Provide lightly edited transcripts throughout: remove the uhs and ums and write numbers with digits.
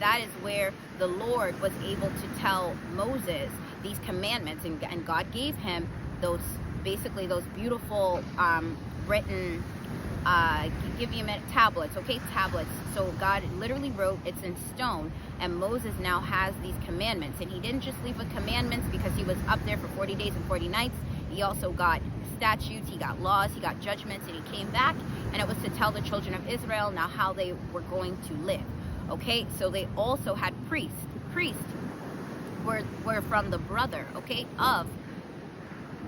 that is where the Lord was able to tell Moses these commandments, and God gave him those, basically those beautiful written, give you a minute, tablets, okay, tablets. So God literally wrote, it's in stone, and Moses now has these commandments. And he didn't just leave with commandments because he was up there for 40 days and 40 nights. He also got statutes, he got laws, he got judgments, and he came back, and it was to tell the children of Israel now how they were going to live. Okay, so they also had priests. Priests were from the brother, okay, of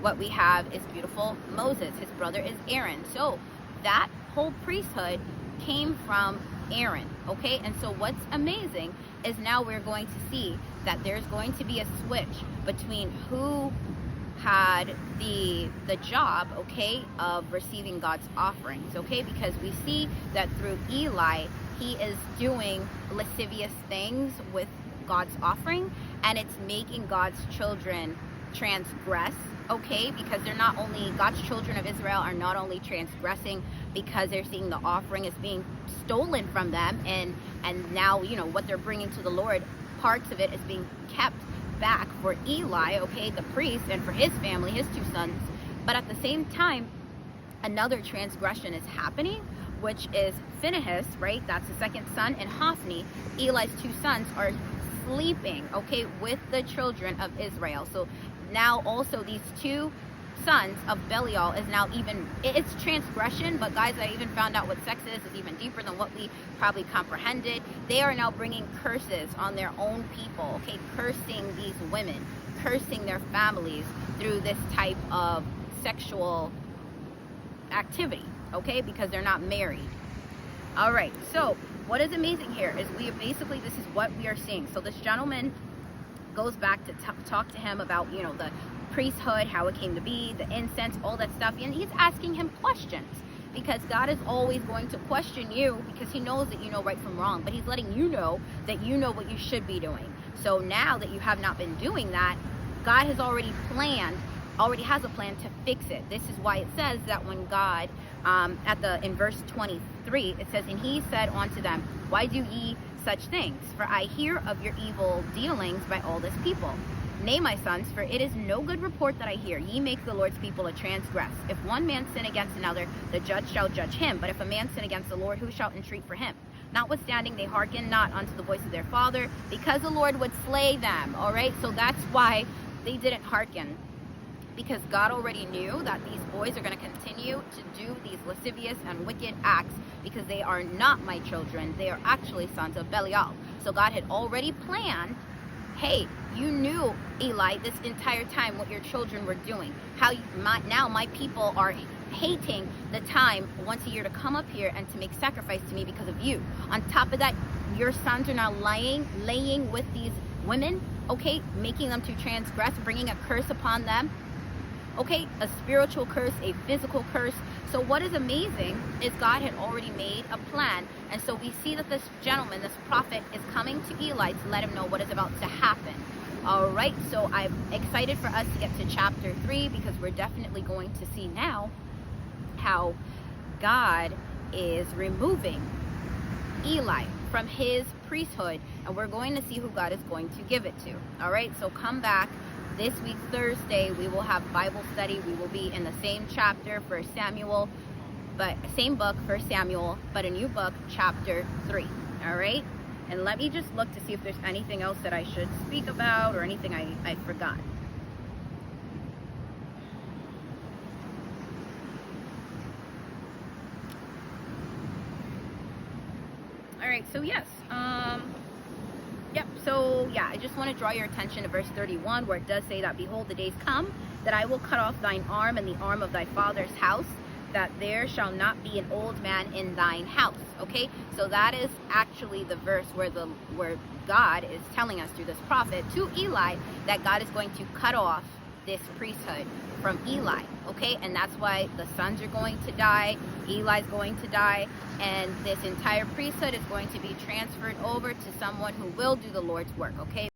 what we have is beautiful Moses. His brother is Aaron. So that whole priesthood came from Aaron, okay? And so what's amazing is now we're going to see that there's going to be a switch between who had the job, okay, of receiving God's offerings, okay? Because we see that through Eli, he is doing lascivious things with God's offering, and it's making God's children transgress, okay? Because they're not only, God's children of Israel are not only transgressing because they're seeing the offering is being stolen from them, and now, you know, what they're bringing to the Lord, parts of it is being kept back for Eli, okay, the priest, and for his family, his two sons. But at the same time, another transgression is happening, which is Phinehas, right? That's the second son, and Hophni, Eli's two sons, are sleeping, okay, with the children of Israel. So now also these two sons of Belial is now even, it's transgression, but guys, I even found out what sex is even deeper than what we probably comprehended. They are now bringing curses on their own people, okay, cursing these women, cursing their families through this type of sexual activity, okay, because they're not married. All right, so what is amazing here is we basically, this is what we are seeing. So this gentleman goes back to talk to him about, you know, the priesthood, how it came to be, the incense, all that stuff, and he's asking him questions, because God is always going to question you, because he knows that you know right from wrong, but he's letting you know that you know what you should be doing. So now that you have not been doing that, God has already has a plan to fix it. This is why it says that when God, in verse 23, it says, and he said unto them, why do ye such things? For I hear of your evil dealings by all this people. Nay, my sons, for it is no good report that I hear. Ye make the Lord's people to transgress. If one man sin against another, the judge shall judge him. But if a man sin against the Lord, who shall entreat for him? Notwithstanding, they hearken not unto the voice of their father, because the Lord would slay them. All right, so that's why they didn't hearken, because God already knew that these boys are going to continue to do these lascivious and wicked acts, because they are not my children. They are actually sons of Belial. So God had already planned, hey, you knew, Eli, this entire time what your children were doing. Now my people are hating the time once a year to come up here and to make sacrifice to me because of you. On top of that, your sons are now laying with these women, okay, making them to transgress, bringing a curse upon them. Okay, a spiritual curse, a physical curse. So what is amazing is God had already made a plan. And so we see that this gentleman, this prophet, is coming to Eli to let him know what is about to happen. All right, so I'm excited for us to get to chapter 3, because we're definitely going to see now how God is removing Eli from his priesthood, and we're going to see who God is going to give it to. All right, so come back. This week, Thursday, we will have Bible study. We will be in the same chapter, 1 Samuel, but same book, 1 Samuel, but a new book, chapter 3. All right? And let me just look to see if there's anything else that I should speak about or anything I forgot. All right, so yes, yep, so yeah, I just want to draw your attention to verse 31, where it does say that, behold, the days come that I will cut off thine arm and the arm of thy father's house, that there shall not be an old man in thine house. Okay, so that is actually the verse where God is telling us through this prophet to Eli that God is going to cut off this priesthood from Eli. Okay, and that's why the sons are going to die, Eli's going to die, and this entire priesthood is going to be transferred over to someone who will do the Lord's work. Okay.